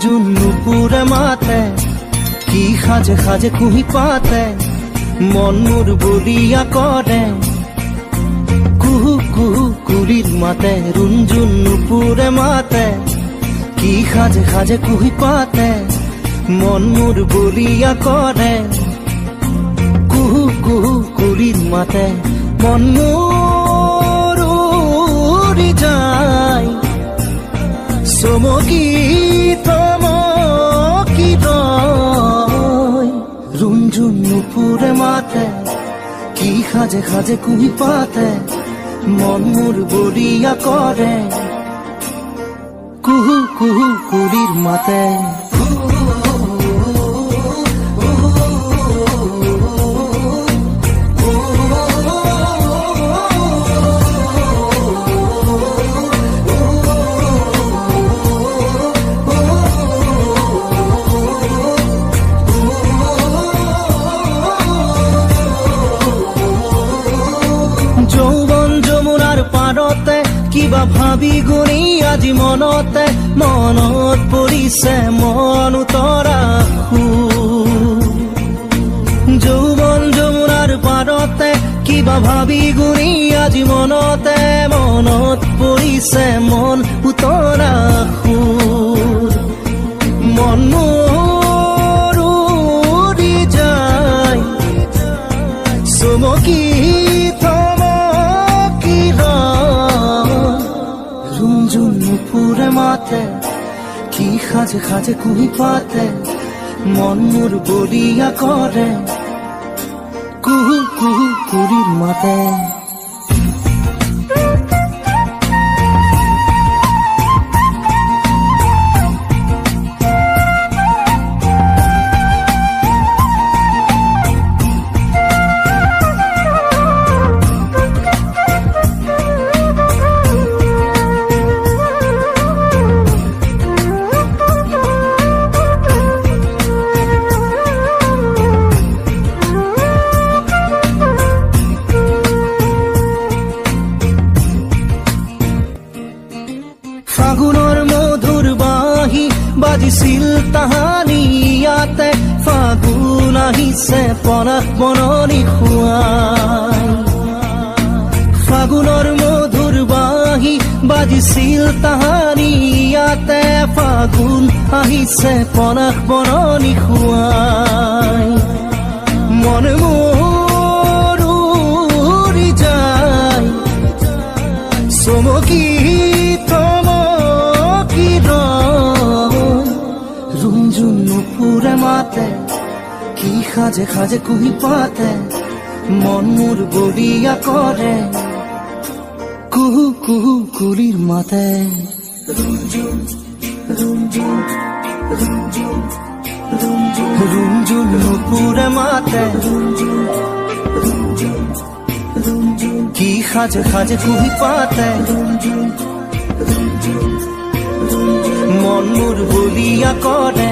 ৰুণজুন নুপুৰে মাতে কি সাজে সাজে কুহি পাতে মন মোৰ বলিয়া কৰে কুহু কুহু কুলিৰ মাতে ৰুণজুন নুপুৰে মাতে কি সাজে সাজে কুহি পাতে মন মোৰ বলিয়া কৰে কুহু কুহু কুলিৰ মাতে মন মোৰ উৰি যায় চমকি থমকি ৰয় ৰুণজুন নুপুৰে মাতে কি সাজে সাজে কুহি পাতে মন মোৰ বলিয়া কৰে কুহু কুহু কুলিৰ মাতে যৌবন যমুনাৰ পাৰতে কিবা ভাবি গুণি আজি মনতে মনত পৰিছে মন উতৰা যৌবন যমুনাৰ পাৰতে কিবা ভাবি গুণি আজি মনতে মনত পৰিছে মন উতৰা মন মোৰ উৰি যায় চমকি ৰুণজুন নুপুৰে মাতে কি সাজে সাজে কুহি পাতে মন মোৰ বলিয়া কৰে কুহু কুহু কুলিৰ মাতে ফাগুনৰ মধুৰ বাঁহী বাজিছিল তাহানি ইয়াতে ফাগুন আহিছে পনাস বননি খুৱাই ফাগুনৰ মধুৰ বাঁহী বাজিছিল তাহানি ইয়াতে ফাগুন আহিছে পনাস বননি খুৱাই মন মোৰ উৰি যায় চমকি ৰুণজুন নুপুৰে মাতে কি সাজে সাজে কুহি পাতে মন মোৰ বলিয়া কৰে কুহু কুহু কুলিৰ মাতে ৰুণজুন নুপুৰে মাতে কি সাজে সাজে কুহি পাতে মন মোৰ বলিয়া কৰে